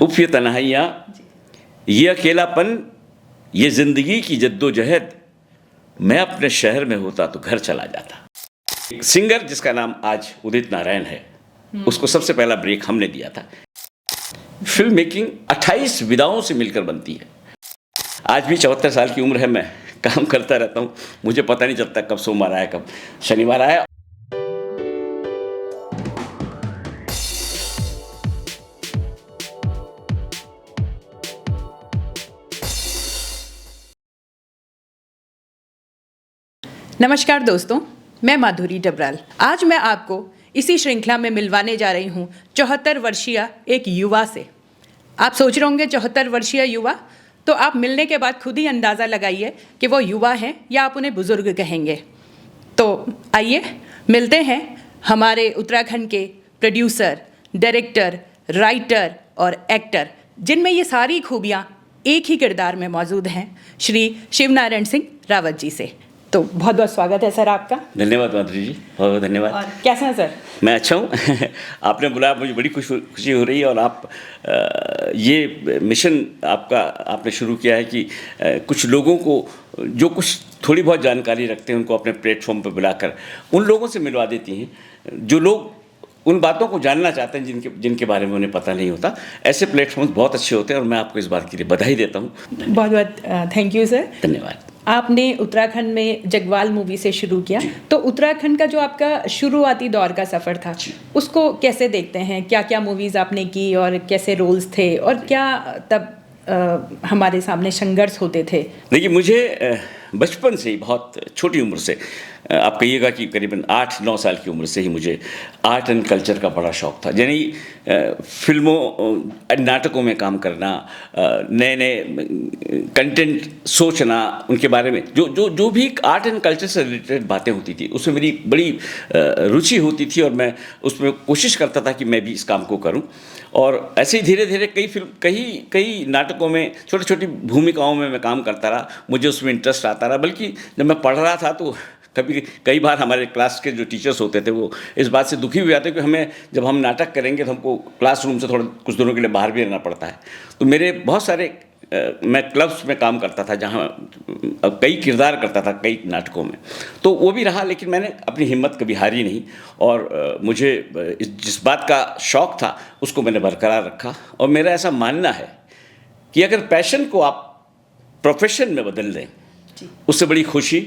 उफ़ ये तन्हाइयाँ, ये अकेलापन, ये ज़िंदगी की जद्दोजहद, मैं अपने शहर में होता तो घर चला जाता। एक सिंगर जिसका नाम आज उदित नारायण है, उसको सबसे पहला ब्रेक हमने दिया था। फिल्म मेकिंग 28 विधाओं से मिलकर बनती है। आज भी 74 साल की उम्र है, मैं काम करता रहता हूँ। मुझे पता नहीं चलता कब सोमवार आया, कब शनिवार आया। नमस्कार दोस्तों, मैं माधुरी डबराल। आज मैं आपको इसी श्रृंखला में मिलवाने जा रही हूँ 74 वर्षीय एक युवा से। आप सोच रहे होंगे 74 वर्षीय युवा, तो आप मिलने के बाद खुद ही अंदाज़ा लगाइए कि वो युवा हैं या आप उन्हें बुज़ुर्ग कहेंगे। तो आइए मिलते हैं हमारे उत्तराखंड के प्रोड्यूसर, डायरेक्टर, राइटर और एक्टर, जिनमें ये सारी खूबियाँ एक ही किरदार में मौजूद हैं, श्री शिवनारायण सिंह रावत जी से। तो बहुत बहुत स्वागत है सर आपका। धन्यवाद माधुरी जी, बहुत बहुत धन्यवाद। और कैसे हैं सर? मैं अच्छा हूँ। आपने बुलाया, मुझे बड़ी खुशी हो रही है। और आप ये मिशन आपका आपने शुरू किया है कि कुछ लोगों को जो कुछ थोड़ी बहुत जानकारी रखते हैं उनको अपने प्लेटफॉर्म पर बुलाकर उन लोगों से मिलवा देती हैं जो लोग उन बातों को जानना चाहते हैं जिनके बारे में उन्हें पता नहीं होता। ऐसे प्लेटफॉर्म्स बहुत अच्छे होते हैं और मैं आपको इस बात के लिए बधाई देता हूँ। बहुत बहुत थैंक यू सर। धन्यवाद। आपने उत्तराखंड में जगवाल मूवी से शुरू किया, तो उत्तराखंड का जो आपका शुरुआती दौर का सफ़र था उसको कैसे देखते हैं? क्या क्या मूवीज़ आपने की और कैसे रोल्स थे और क्या तब हमारे सामने संघर्ष होते थे? देखिए, मुझे बचपन से ही बहुत छोटी उम्र से, आप कहिएगा कि करीबन 8-9 साल की उम्र से ही मुझे आर्ट एंड कल्चर का बड़ा शौक़ था। यानी फिल्मों नाटकों में काम करना, नए नए कंटेंट सोचना, उनके बारे में जो भी आर्ट एंड कल्चर से रिलेटेड बातें होती थी उसमें मेरी बड़ी रुचि होती थी और मैं उसमें कोशिश करता था कि मैं भी इस काम को करूं। और ऐसे ही धीरे धीरे कई नाटकों में छोटी छोटी भूमिकाओं में मैं काम करता रहा। मुझे उसमें इंटरेस्ट आता रहा। बल्कि जब मैं पढ़ रहा था तो कई बार हमारे क्लास के जो टीचर्स होते थे वो इस बात से दुखी हो जाते कि जब हम नाटक करेंगे तो हमको क्लासरूम से थोड़ा कुछ दिनों के लिए बाहर भी रहना पड़ता है। तो मेरे बहुत सारे मैं क्लब्स में काम करता था जहाँ कई किरदार करता था कई नाटकों में, तो वो भी रहा। लेकिन मैंने अपनी हिम्मत कभी हारी नहीं और मुझे जिस बात का शौक़ था उसको मैंने बरकरार रखा। और मेरा ऐसा मानना है कि अगर पैशन को आप प्रोफेशन में बदल दें, उससे बड़ी खुशी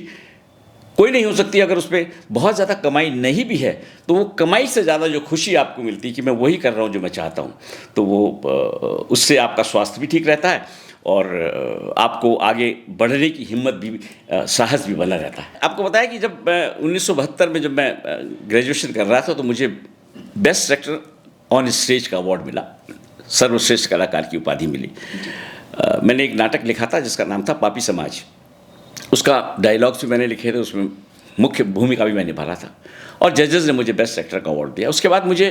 कोई नहीं हो सकती। अगर उसमें बहुत ज़्यादा कमाई नहीं भी है तो वो कमाई से ज़्यादा जो खुशी आपको मिलती है कि मैं वही कर रहा हूँ जो मैं चाहता हूँ, तो वो उससे आपका स्वास्थ्य भी ठीक रहता है और आपको आगे बढ़ने की हिम्मत भी, साहस भी बना रहता है। आपको बताया कि जब 1972 में जब मैं ग्रेजुएशन कर रहा था तो मुझे बेस्ट एक्टर ऑन स्टेज का अवार्ड मिला, सर्वश्रेष्ठ कलाकार की उपाधि मिली। मैंने एक नाटक लिखा था जिसका नाम था पापी समाज। उसका डायलॉग्स भी मैंने लिखे थे, उसमें मुख्य भूमिका भी मैं निभा रहा था और जजेस ने मुझे बेस्ट एक्टर का अवार्ड दिया। उसके बाद मुझे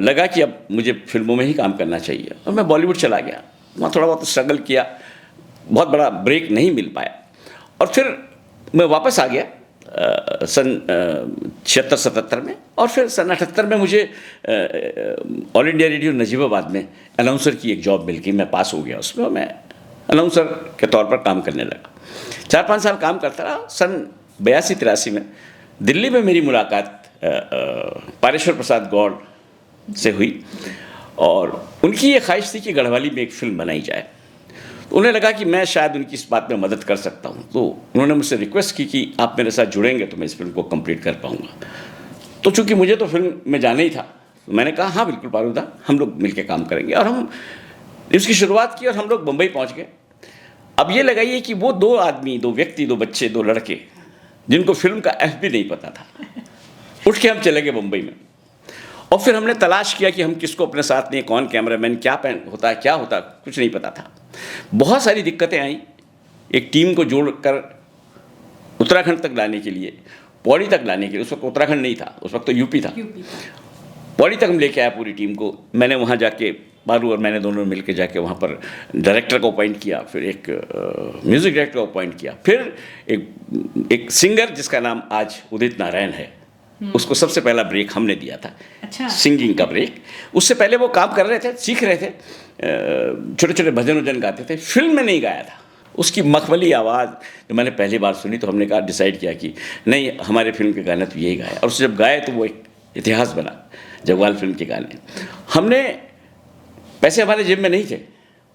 लगा कि अब मुझे फिल्मों में ही काम करना चाहिए और मैं बॉलीवुड चला गया। वहाँ थोड़ा बहुत स्ट्रगल किया, बहुत बड़ा ब्रेक नहीं मिल पाया और फिर मैं वापस आ गया सन 76-77 में। और फिर सन 78 में मुझे ऑल इंडिया रेडियो नजीबाबाद में अनाउंसर की एक जॉब मिल गई। मैं पास हो गया उसमें और मैं अनाउंसर के तौर पर काम करने लगा। 4-5 साल काम करता रहा। सन 82-83 में दिल्ली में मेरी मुलाकात पारेश्वर प्रसाद गौड़ से हुई और उनकी ये ख्वाहिश थी कि गढ़वाली में एक फिल्म बनाई जाए। तो उन्हें लगा कि मैं शायद उनकी इस बात में मदद कर सकता हूँ, तो उन्होंने मुझसे रिक्वेस्ट की कि आप मेरे साथ जुड़ेंगे तो मैं इस फिल्म को कंप्लीट कर पाऊँगा। तो चूँकि मुझे तो फिल्म में जाना ही था तो मैंने कहा हाँ बिल्कुल पारूदा, हम लोग मिलकर काम करेंगे। और हम इसकी शुरुआत की और हम लोग मुंबई पहुँच गए। अब ये लगाइए कि वो दो व्यक्ति, दो बच्चे, दो लड़के जिनको फिल्म का एफ भी नहीं पता था, उठ के हम चले गए मुंबई में। और फिर हमने तलाश किया कि हम किसको अपने साथ लें, कौन कैमरामैन, क्या होता कुछ नहीं पता था। बहुत सारी दिक्कतें आई एक टीम को जोड़कर उत्तराखंड तक लाने के लिए, पौड़ी तक लाने के लिए। उस वक्त उत्तराखंड नहीं था, उस वक्त तो यूपी था। पौड़ी तक हम लेके आए पूरी टीम को। मैंने वहाँ जाके, बालू और मैंने दोनों मिलकर जाके वहाँ पर डायरेक्टर को अपॉइंट किया, फिर एक म्यूज़िक डायरेक्टर को अपॉइंट किया, फिर एक सिंगर जिसका नाम आज उदित नारायण है उसको सबसे पहला ब्रेक हमने दिया था। अच्छा। सिंगिंग का ब्रेक। उससे पहले वो काम कर रहे थे, सीख रहे थे, छोटे छोटे भजन वजन गाते थे, फिल्म में नहीं गाया था। उसकी मखमली आवाज़ जब मैंने पहली बार सुनी तो हमने कहा, डिसाइड किया कि नहीं, हमारे फिल्म के गाने तो यही गाया। और उसे जब गाए तो वो एक इतिहास बना, जगवाल फिल्म के गाने। हमने, पैसे हमारे जेब में नहीं थे,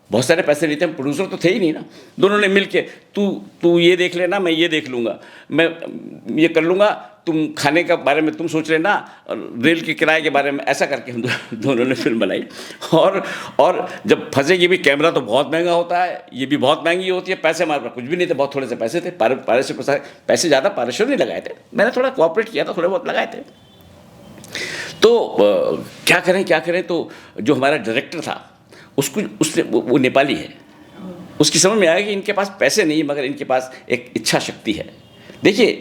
बहुत सारे पैसे नहीं थे, हम प्रोड्यूसर तो थे ही नहीं ना। दोनों ने मिल के, तू ये देख लेना, मैं ये देख लूँगा, मैं ये कर लूँगा, तुम खाने का बारे में तुम सोच लेना, और रेल के किराए के बारे में, ऐसा करके हम दोनों ने फिल्म बनाई। और जब फंसेगी भी, कैमरा तो बहुत महंगा होता है, ये भी बहुत महंगी होती है, पैसे हमारे पास कुछ भी नहीं थे, बहुत थोड़े से पैसे थे। पैसे ज़्यादा पारिश्रमिक नहीं लगाए थे, मैंने थोड़ा कोऑपरेट किया था, थोड़े बहुत लगाए थे। तो क्या करें, तो जो हमारा डायरेक्टर था उसने, वो नेपाली है, उसकी समझ में आया कि इनके पास पैसे नहीं, मगर इनके पास एक इच्छा शक्ति है। देखिए,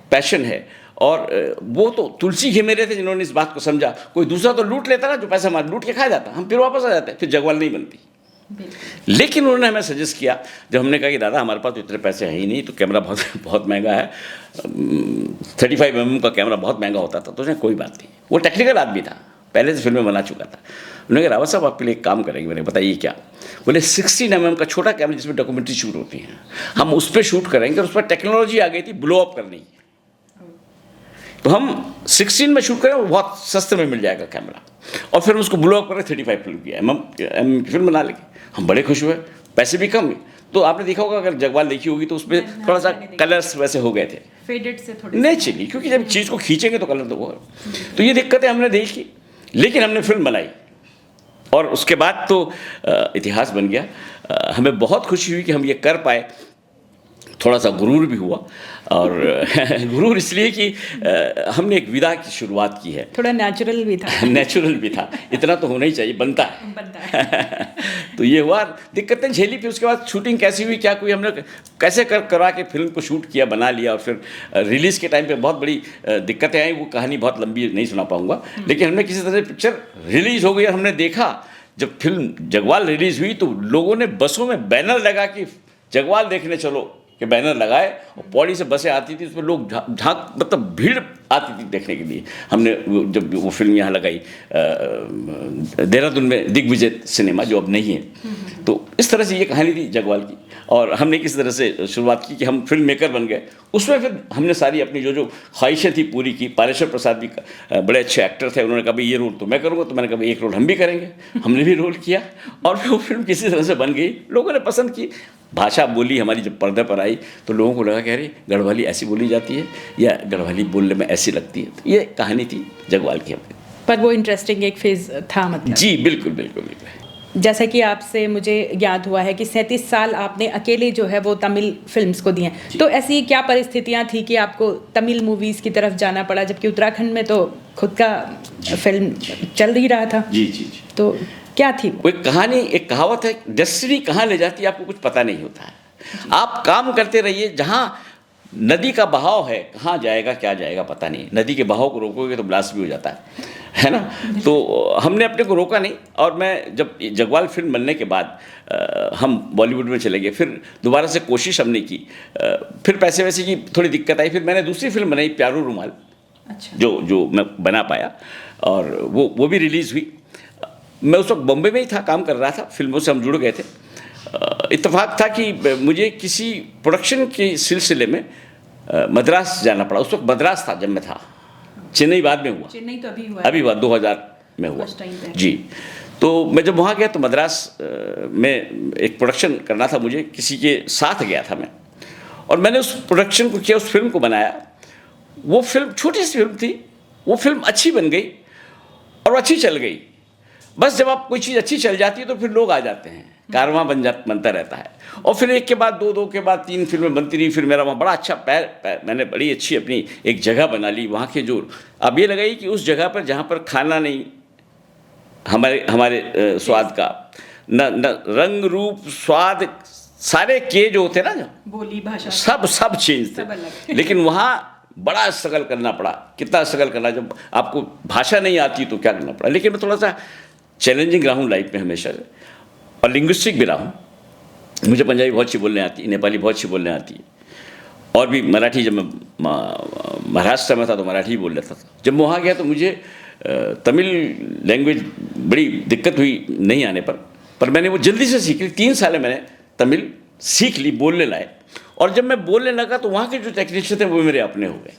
पैशन है। और वो तो तुलसी ही मेरे थे जिन्होंने इस बात को समझा। कोई दूसरा तो लूट लेता ना, जो पैसा हमारा लूट के खा जाता, हम फिर वापस आ जाते, फिर जगवाल नहीं बनती। लेकिन उन्होंने हमें सजेस्ट किया, जब हमने कहा कि दादा हमारे पास तो इतने पैसे हैं ही नहीं, तो कैमरा बहुत महंगा है, 35 mm का कैमरा बहुत महंगा होता था। तो उसने, कोई बात नहीं, वो टेक्निकल आदमी था, पहले से फिल्में बना चुका था। उन्होंने कहा, रावत साहब आपके लिए एक काम करेंगे। मैंने बताइए क्या? बोले 16 mm का छोटा कैमरा जिसमें डॉक्यूमेंट्री शूट होती है, हम उस पर शूट करेंगे। और उस पर टेक्नोलॉजी आ गई थी ब्लो अप करने की, तो हम 16 में शूट करें, वो बहुत सस्ते में मिल जाएगा कैमरा, और फिर उसको ब्लो अप करें, 35 फिल्म की फिल्म बना लेंगे। हम बड़े खुश हुए, पैसे भी कम। तो आपने देखा होगा, अगर जगवाल देखी होगी तो उसमें थोड़ा सा कलर्स वैसे हो गए थे, फेडेड से थोड़े नहीं चली, क्योंकि जब चीज़ को खींचेंगे तो कलर तो वो। तो ये दिक्कतें हमने देखी, लेकिन हमने फिल्म बनाई, और उसके बाद तो इतिहास बन गया। हमें बहुत खुशी हुई कि हम ये कर पाए। थोड़ा सा गुरूर भी हुआ, और गुरूर इसलिए कि हमने एक विधा की शुरुआत की है। थोड़ा नेचुरल भी था। नेचुरल भी था, इतना तो होना ही चाहिए, बनता है। तो ये हुआ, दिक्कतें झेली। फिर उसके बाद शूटिंग कैसी हुई, क्या कोई, हमने कैसे करा के फिल्म को शूट किया, बना लिया। और फिर रिलीज़ के टाइम पे बहुत बड़ी दिक्कतें आई। वो कहानी बहुत लंबी नहीं सुना पाऊँगा, लेकिन हमने किसी तरह पिक्चर रिलीज़ हो गई। और हमने देखा, जब फिल्म जगवाल रिलीज़ हुई तो लोगों ने बसों में बैनर लगा कि जगवाल देखने चलो के बैनर लगाए, और पौड़ी से बसें आती थी, उसमें लोग झांक, मतलब भीड़ आती थी देखने के लिए। हमने जब वो फिल्म यहाँ लगाई देहरादून में, दिग्विजय सिनेमा, जो अब नहीं है। तो इस तरह से ये कहानी थी जगवाल की। और हमने किस तरह से शुरुआत की कि हम फिल्म मेकर बन गए। उसमें फिर हमने सारी अपनी जो ख्वाहिशें थी पूरी की। पारेश्वर प्रसाद भी बड़े अच्छे एक्टर थे, उन्होंने कहा भाई ये रोल तो मैं करूँगा, तो मैंने कहा एक रोल हम भी करेंगे। हमने भी रोल किया, और फिर वो फिल्म किसी तरह से बन गई, लोगों ने पसंद की। भाषा बोली हमारी जब पर्दे पर आई तो लोगों को लगा कि अरे गढ़वाली ऐसी बोली जाती है, या गढ़वाली बोलने में ऐसी लगती है। तो ये कहानी थी जगवाल की। पर वो इंटरेस्टिंग एक फेज था, मतलब। जी बिल्कुल बिल्कुल बिल्कुल। जैसा कि आपसे मुझे याद हुआ है कि 37 साल आपने अकेले जो है वो तमिल फिल्म्स को दिए हैं। तो ऐसी क्या परिस्थितियां थी कि आपको तमिल मूवीज़ की तरफ जाना पड़ा, जबकि उत्तराखंड में तो खुद का फिल्म चल ही रहा था? जी जी जी। तो क्या थी वो? एक कहानी, एक कहावत है, डेस्टिनी कहाँ ले जाती है आपको कुछ पता नहीं होता है। आप काम करते रहिए, जहाँ नदी का बहाव है, कहाँ जाएगा क्या जाएगा पता नहीं। नदी के बहाव को रोकोगे तो ब्लास्ट भी हो जाता है ना। तो हमने अपने को रोका नहीं। और मैं जब जगवाल फिल्म बनने के बाद हम बॉलीवुड में चले गए, फिर दोबारा से कोशिश हमने की, फिर पैसे वैसे की थोड़ी दिक्कत आई। फिर मैंने दूसरी फिल्म बनाई, प्यारू रुमाल। अच्छा। जो मैं बना पाया, और वो भी रिलीज़ हुई। मैं उस वक्त बॉम्बे में ही था, काम कर रहा था, फिल्मों से हम जुड़ गए थे। इत्तेफाक था कि मुझे किसी प्रोडक्शन के सिलसिले में मद्रास जाना पड़ा। उस वक्त मद्रास था जब मैं था, चेन्नई बाद में हुआ। चेन्नई तो अभी हुआ 2000 में हुआ जी। तो मैं जब वहाँ गया तो मद्रास में एक प्रोडक्शन करना था मुझे, किसी के साथ गया था मैं, और मैंने उस प्रोडक्शन को किया, उस फिल्म को बनाया। वो फिल्म छोटी सी फिल्म थी, वो फिल्म अच्छी बन गई और अच्छी चल गई। बस जब आप कोई चीज़ अच्छी चल जाती है तो फिर लोग आ जाते हैं, कारवां बनता रहता है। और फिर एक के बाद दो के बाद 3 फिल्में बनती रही। फिर मेरा वहाँ बड़ा अच्छा मैंने बड़ी अच्छी अपनी एक जगह बना ली वहाँ के। जो अब ये लगाई कि उस जगह पर जहाँ पर खाना नहीं हमारे स्वाद का, न रंग रूप स्वाद, सारे के जो होते ना, जो बोली भाषा सब चेंज थे। लेकिन वहाँ बड़ा स्ट्रगल करना पड़ा। कितना स्ट्रगल करना, जब आपको भाषा नहीं आती तो क्या करना पड़ा। लेकिन मैं थोड़ा सा चैलेंजिंग रहा हूँ लाइफ में हमेशा, और लिंग्विस्टिक भी रहा हूँ। मुझे पंजाबी बहुत अच्छी बोलने आती है, नेपाली बहुत अच्छी बोलने आती है, और भी मराठी, जब मैं महाराष्ट्र में था तो मराठी बोल लेता था। जब मैं वहाँ गया तो मुझे तमिल लैंग्वेज बड़ी दिक्कत हुई नहीं आने पर मैंने वो जल्दी से सीख ली। 3 साल में मैंने तमिल सीख ली, बोलने लायक। और जब मैं बोलने लगा तो वहाँ के जो टेक्नीशियन थे वो मेरे अपने हो गए।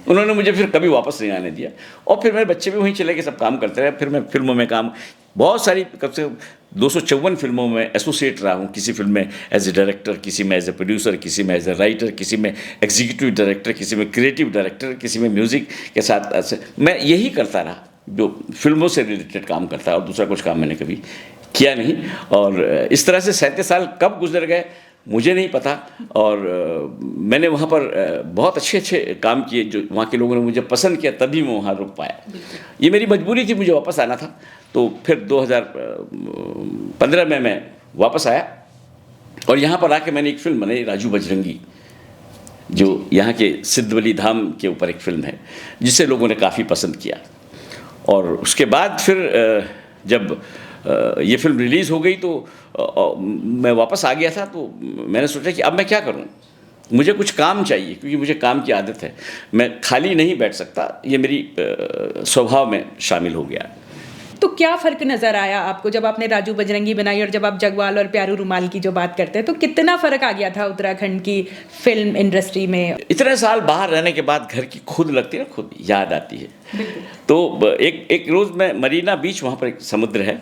उन्होंने मुझे फिर कभी वापस नहीं आने दिया, और फिर मेरे बच्चे भी वहीं चले गए, सब काम करते रहे। फिर मैं फिल्मों में काम, बहुत सारी, कब से 254 फिल्मों में एसोसिएट रहा हूँ। किसी फिल्म में एज ए डायरेक्टर, किसी में एज ए प्रोड्यूसर, किसी में एज ए राइटर, किसी में एग्जीक्यूटिव डायरेक्टर, किसी में क्रिएटिव डायरेक्टर, किसी में म्यूज़िक के साथ। ऐसे मैं यही करता रहा, जो फिल्मों से रिलेटेड काम करता, और दूसरा कुछ काम मैंने कभी किया नहीं। और इस तरह से 37 साल कब गुजर गए मुझे नहीं पता। और मैंने वहाँ पर बहुत अच्छे काम किए, जो वहाँ के लोगों ने मुझे पसंद किया, तभी मैं वहाँ रुक पाया। ये मेरी मजबूरी थी, मुझे वापस आना था। तो फिर 2015 में मैं वापस आया, और यहाँ पर आके मैंने एक फिल्म बनाई, राजू बजरंगी, जो यहाँ के सिद्धवली धाम के ऊपर एक फिल्म है, जिसे लोगों ने काफ़ी पसंद किया। और उसके बाद फिर जब ये फिल्म रिलीज़ हो गई तो मैं वापस आ गया था। तो मैंने सोचा कि अब मैं क्या करूं, मुझे कुछ काम चाहिए, क्योंकि मुझे काम की आदत है, मैं खाली नहीं बैठ सकता। ये मेरी स्वभाव में शामिल हो गया। तो क्या फ़र्क नज़र आया आपको जब आपने राजू बजरंगी बनाई और जब आप जगवाल और प्यारू रुमाल की जो बात करते हैं, तो कितना फ़र्क आ गया था उत्तराखंड की फिल्म इंडस्ट्री में? इतने साल बाहर रहने के बाद घर की खुद लगती है ना, खुद याद आती है। तो एक रोज़ मैं मरीना बीच, वहाँ पर एक समुद्र है,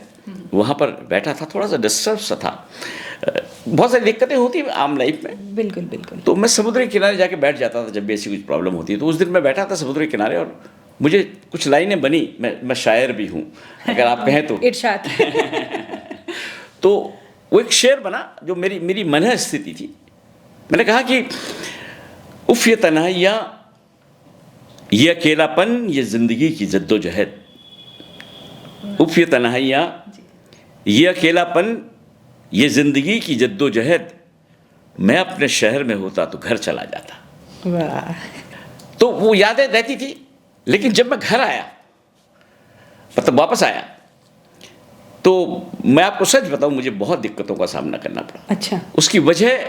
वहाँ पर बैठा था, थोड़ा सा डिस्टर्ब सा था। बहुत सारी दिक्कतें होती हैं आम लाइफ में। बिल्कुल बिल्कुल। तो मैं समुद्र के किनारे जाके बैठ जाता था जब भी ऐसी कुछ प्रॉब्लम होती है। तो उस दिन मैं बैठा था समुद्र के किनारे, और मुझे कुछ लाइनें बनी। मैं शायर भी हूँ, अगर आप कहें तो। इरशाद। तो वो एक शेर बना जो मेरी मनः स्थिति थी। मैंने कहा कि उफ ये तन्हाइयाँ, ये अकेलापन, ये ज़िंदगी की जद्दोजहद। उफ ये तन्हाइयाँ, ये अकेलापन, ये ज़िंदगी की जद्दोजहद। मैं अपने शहर में होता तो घर चला जाता। वाह। तो वो यादें रहती थी। लेकिन जब मैं घर आया, मतलब वापस आया, तो मैं आपको सच बताऊं, मुझे बहुत दिक्कतों का सामना करना पड़ा। अच्छा। उसकी वजह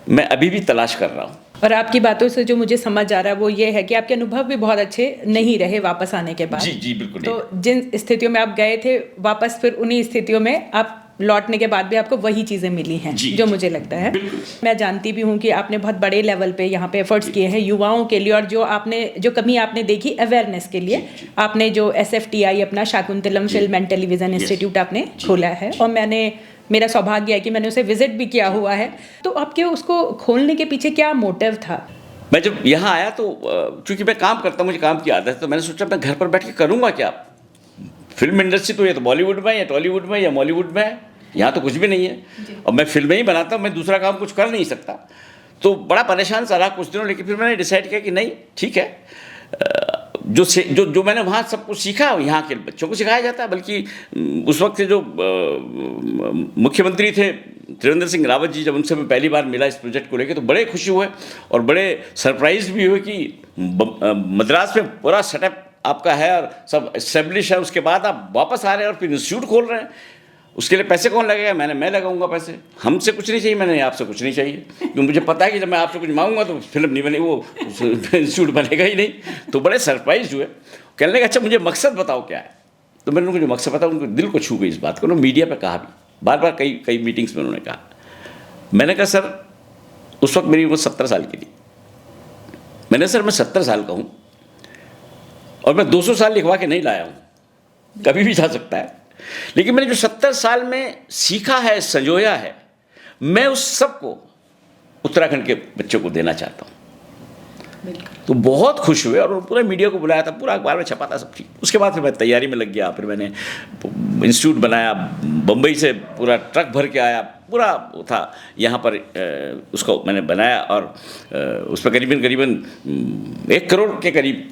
मैं अभी भी तलाश कर रहा हूं। और आपकी बातों से जो मुझे समझ आ रहा है वो ये है कि आपके अनुभव भी बहुत अच्छे नहीं रहे वापस आने के बाद। जी जी बिल्कुल। तो जिन स्थितियों में आप गए थे वापस, फिर उन्हीं स्थितियों में आप लौटने के बाद भी आपको वही चीज़ें मिली हैं, जो मुझे लगता है। मैं जानती भी हूँ कि आपने बहुत बड़े लेवल पे यहाँ पे एफर्ट्स किए हैं युवाओं के लिए, और जो कमी आपने देखी अवेयरनेस के लिए, आपने जो SFTI अपना Shakuntalam film and television institute आपने खोला है, और मेरा सौभाग्य है कि मैंने उसे विजिट भी किया हुआ है। तो आपके उसको खोलने के पीछे क्या मोटिव था? मैं जब यहाँ आया तो चूंकि मैं काम करता हूँ, मुझे काम की आदत है, तो मैंने सोचा मैं घर पर बैठ के करूँगा क्या। फिल्म इंडस्ट्री तो ये तो बॉलीवुड में या टॉलीवुड में या मॉलीवुड में है, यहाँ तो कुछ भी नहीं है। और मैं फिल्में ही बनाता हूँ, मैं दूसरा काम कुछ कर नहीं सकता। तो बड़ा परेशान सा रहा कुछ दिनों। लेकिन फिर मैंने डिसाइड किया कि नहीं, ठीक है, जो मैंने वहाँ सब कुछ सीखा यहाँ के बच्चों को सिखाया जाता है। बल्कि उस वक्त से जो मुख्यमंत्री थे त्रिवेंद्र सिंह रावत जी, जब उनसे मैं पहली बार मिला इस प्रोजेक्ट को लेकर, तो बड़े खुशी हुए और बड़े सरप्राइज भी हुए कि मद्रास में पूरा सेटअप आपका है और सब इस्टेब्लिश है, उसके बाद आप वापस आ रहे हैं और फिर इंस्टीट्यूट खोल रहे हैं। उसके लिए पैसे कौन लगेगा? मैं लगाऊंगा पैसे, हमसे कुछ नहीं चाहिए, मैंने आपसे कुछ नहीं चाहिए, क्योंकि मुझे पता है कि जब मैं आपसे कुछ मांगूंगा तो फिल्म नहीं बनेगी, वो इंस्टीट्यूट बनेगा ही नहीं। तो बड़े सरप्राइज हुए, कहने लगे अच्छा मुझे मकसद बताओ क्या है। तो मैंने उनको जो मकसद बताया, उनको दिल को छू गई इस बात को। उन्होंने मीडिया पर कहा भी, बार बार कई मीटिंग्स में उन्होंने कहा। मैंने कहा सर, उस वक्त मेरी उम्र 70 साल की थी। मैंने सर मैं 70 साल का हूँ और मैं 200 साल लिखवा के नहीं लाया हूँ, कभी भी जा सकता है। लेकिन मैंने जो 70 साल में सीखा है, संजोया है, मैं उस सब को उत्तराखंड के बच्चों को देना चाहता हूँ। तो बहुत खुश हुए और पूरा मीडिया को बुलाया था, पूरा अखबार में छपा था, सब ठीक। उसके बाद फिर मैं तैयारी में लग गया। फिर मैंने इंस्टीट्यूट बनाया, बम्बई से पूरा ट्रक भर के आया, पूरा था यहाँ पर उसको मैंने बनाया और उस पर करीबन 1 करोड़ के करीब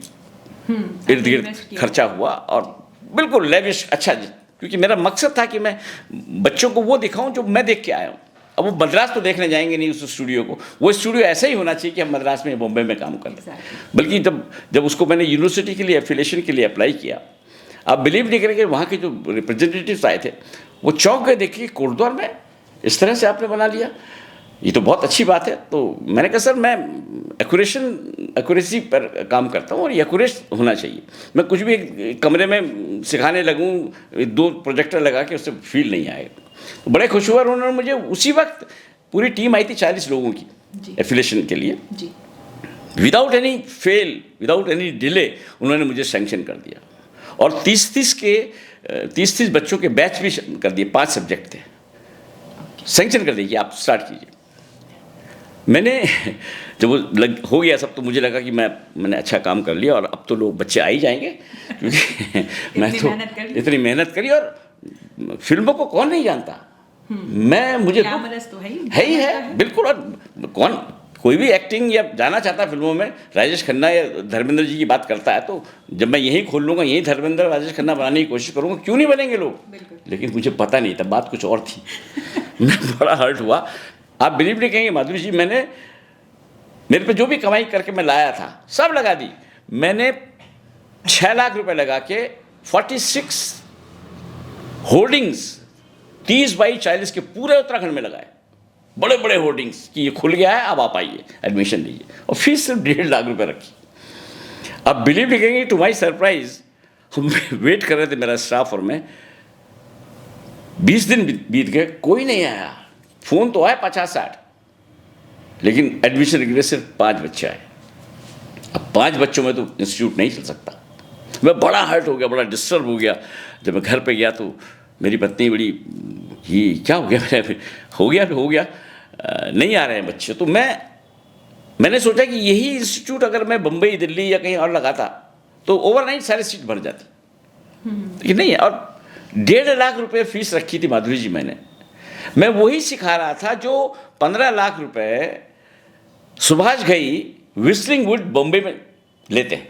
इर्द गिर्द खर्चा हुआ और बिल्कुल लेविश अच्छा, क्योंकि मेरा मकसद था कि मैं बच्चों को वो दिखाऊं जो मैं देख के आया हूँ। अब वो मद्रास तो देखने जाएंगे नहीं उस स्टूडियो को, वो स्टूडियो ऐसा ही होना चाहिए कि हम मद्रास में बॉम्बे में काम कर लें। बल्कि जब उसको मैंने यूनिवर्सिटी के लिए एफिलिएशन के लिए अप्लाई किया, आप बिलीव नहीं करेंगे, वहाँ के जो रिप्रेजेंटेटिव्स आए थे वो चौंक गए, देखिए कोटद्वार में इस तरह से आपने बना लिया। ये तो बहुत अच्छी बात है। तो मैंने कहा सर मैं एक्यूरेसी पर काम करता हूँ और ये एक्यूरेट होना चाहिए। मैं कुछ भी एक कमरे में सिखाने लगूँ, 2 प्रोजेक्टर लगा के, उससे फील नहीं आएगा। तो बड़े खुश हुआ। उन्होंने मुझे उसी वक्त, पूरी टीम आई थी 40 लोगों की एफिलिएशन के लिए, without any fail, without any delay उन्होंने मुझे सैंक्शन कर दिया। और 30 बच्चों के बैच भी कर दिए, 5 सब्जेक्ट थे, सैंक्शन कर दिए कि आप स्टार्ट कीजिए। मैंने जब वो हो गया सब, तो मुझे लगा कि मैंने अच्छा काम कर लिया और अब तो लोग बच्चे आ ही जाएंगे, क्योंकि मैं तो इतनी मेहनत करी। और फिल्मों को कौन नहीं जानता, मुझे तो है ही है बिल्कुल। और कोई भी एक्टिंग या जाना चाहता है फिल्मों में, राजेश खन्ना या धर्मेंद्र जी की बात करता है, तो जब मैं यही खोल लूँगा, यही धर्मेंद्र राजेश खन्ना बनाने की कोशिश करूँगा, क्यों नहीं बनेंगे लोग। लेकिन मुझे पता नहीं था, बात कुछ और थी। मैं बड़ा हर्ट हुआ। आप बिलीव नहीं कहेंगे माधुरी जी, मेरे पे जो भी कमाई करके मैं लाया था सब लगा दी। मैंने 6 लाख रुपए लगा के 46 होर्डिंग्स 30 बाई 40 के पूरे उत्तराखंड में लगाए, बड़े बड़े होर्डिंग्स कि ये खुल गया है, अब आप आइए एडमिशन लीजिए। और फीस सिर्फ 1.5 लाख रुपए रखी। अब बिलीव नहीं करेंगे, टू माई सरप्राइज हम वेट कर रहे थे, मेरा स्टाफ और मैं। 20 दिन बीत गए, कोई नहीं आया। फ़ोन तो आए 50-60, लेकिन एडमिशन के लिए सिर्फ 5 बच्चे आए। अब 5 बच्चों में तो इंस्टीट्यूट नहीं चल सकता। मैं बड़ा हर्ट हो गया, बड़ा डिस्टर्ब हो गया। जब मैं घर पे गया तो मेरी पत्नी बड़ी, ये क्या हो गया, हो गया नहीं आ रहे हैं बच्चे। तो मैंने सोचा कि यही इंस्टीट्यूट अगर मैं बम्बई, दिल्ली या कहीं और लगाता तो ओवरनाइट सारी सीट भर जाती, लेकिन नहीं। और 1.5 लाख रुपए फीस रखी थी माधुरी जी मैंने। मैं वही सिखा रहा था जो 15 लाख रुपए सुभाष घई विस्लिंग वुड बॉम्बे में लेते हैं।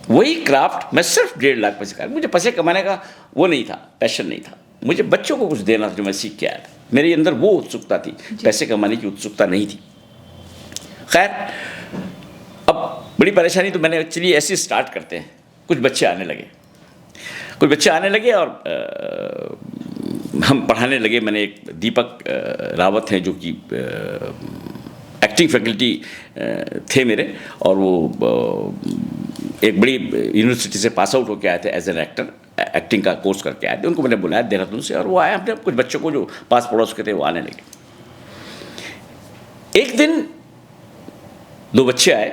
वही क्राफ्ट मैं सिर्फ 1.5 लाख में सिखाया। मुझे पैसे कमाने का वो नहीं था, पैशन नहीं था। मुझे बच्चों को कुछ देना था जो मैं सीख के आया था। मेरे अंदर वो उत्सुकता थी, पैसे कमाने की उत्सुकता नहीं थी। खैर, अब बड़ी परेशानी, तो मैंने चलिए ऐसे स्टार्ट करते हैं। कुछ बच्चे आने लगे और हम पढ़ाने लगे। मैंने एक दीपक रावत हैं जो कि एक्टिंग फैकल्टी थे मेरे, और वो एक बड़ी यूनिवर्सिटी से पास आउट होकर आए थे एज एन एक्टर, एक्टिंग का कोर्स करके आए थे। उनको मैंने बुलाया देहरादून से, और वो आए। हमने कुछ बच्चों को जो पास पड़ोस के थे वो आने लगे। एक दिन 2 बच्चे आए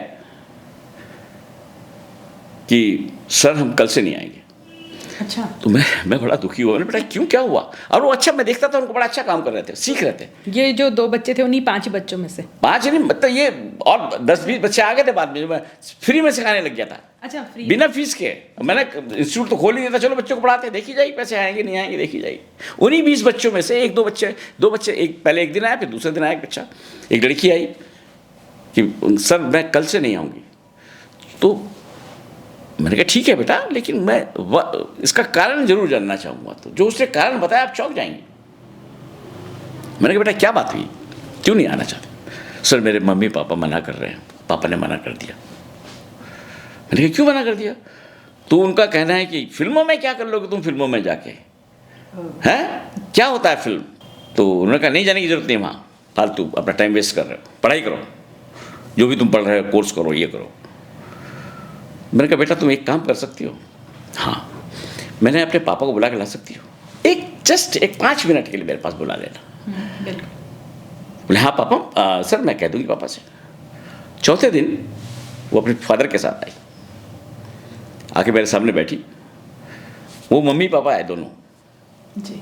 कि सर हम कल से नहीं आएंगे। अच्छा। तो मैं बड़ा दुखी हुआ। मैंने बेटा क्यों, क्या हुआ? और वो अच्छा, मैं देखता था उनको बड़ा अच्छा काम कर रहे थे, सीख रहे थे। ये जो 2 बच्चे थे उन्हीं 5 बच्चों में से? 5 नहीं, मतलब ये और 10-20 बच्चे आ गए थे बाद में, मैं फ्री में सिखाने लग गया था। अच्छा, फ्री, बिना फीस के। मैंने इंस्टीट्यूट तो खोल ही दिया था, चलो बच्चों को पढ़ाते, देखी जाएगी पैसे आएंगे नहीं आएंगे, देखी जाएगी। उन्हीं 20 बच्चों में से 2 बच्चे एक पहले एक दिन आया, फिर दूसरे दिन आया एक बच्चा, एक लड़की आई कि सर मैं कल से नहीं आऊँगी। तो मैंने कहा ठीक है बेटा, लेकिन मैं इसका कारण जरूर जानना चाहूँगा। तो जो उसने कारण बताया आप चौंक जाएंगे। मैंने कहा बेटा क्या बात हुई, क्यों नहीं आना चाहते? सर मेरे मम्मी पापा मना कर रहे हैं, पापा ने मना कर दिया। मैंने कहा क्यों मना कर दिया? तो उनका कहना है कि फिल्मों में क्या कर लोगे तुम, फिल्मों में जाके हैं, क्या होता है फिल्म? तो उन्होंने कहा नहीं जाने की जरूरत नहीं, वहाँ फालतू अपना टाइम वेस्ट कर रहे हो, पढ़ाई करो, जो भी तुम पढ़ रहे हो कोर्स करो, ये करो। मैंने कहा बेटा तुम एक काम कर सकती हो, हाँ मैंने अपने पापा को बुला के ला सकती हो, जस्ट 5 मिनट के लिए मेरे पास बुला लेना। बोले हाँ पापा, सर मैं कह दूंगी पापा से। चौथे दिन वो अपने फादर के साथ आई, आके मेरे सामने बैठी। वो मम्मी पापा आए दोनों जी।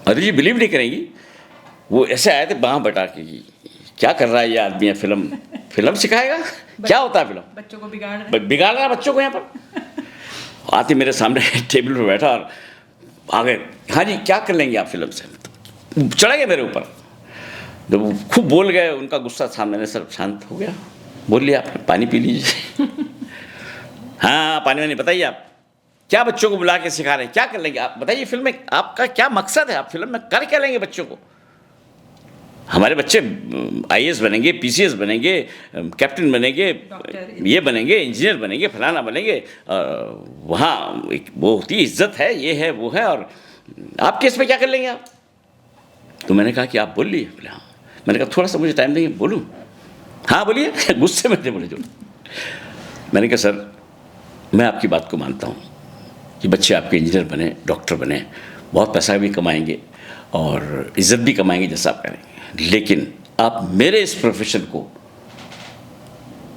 अरे जी बिलीव नहीं करेंगी, वो ऐसे आए थे बाँह बटा के, क्या कर रहा है ये आदमी, फिल्म सिखाएगा, क्या होता है फिल्म, बच्चों को बिगाड़ रहा है बच्चों को। यहाँ पर आते मेरे सामने टेबल पर बैठा और आ गए, हाँ जी क्या कर लेंगे आप फिल्म से, चढ़ गए मेरे ऊपर। जब वो खूब बोल गए, उनका गुस्सा था, मैंने सर शांत हो गया, बोल लिया आपने पानी पी लीजिए। हाँ पानी वानी बताइए, आप क्या बच्चों को बुला के सिखा रहे हैं, क्या कर लेंगे आप बताइए, फिल्म में आपका क्या मकसद है, आप फिल्म में कर क्या लेंगे बच्चों को? हमारे बच्चे IAS बनेंगे, PCS बनेंगे, कैप्टन बनेंगे, ये बनेंगे, इंजीनियर बनेंगे, फलाना बनेंगे। वहाँ एक वो होती है, इज्जत है, ये है वो है, और आप केस में क्या कर लेंगे आप? तो मैंने कहा कि आप बोल लिए? बोले हाँ। मैंने कहा थोड़ा सा मुझे टाइम देंगे, बोलूँ? हाँ बोलिए। गुस्से में थे बोले जो। मैंने कहा सर, मैं आपकी बात को मानता हूँ कि बच्चे आपके इंजीनियर बने, डॉक्टर बने, बहुत पैसा भी कमाएंगे और इज्जत भी कमाएंगे जैसा आप करेंगे, लेकिन आप मेरे इस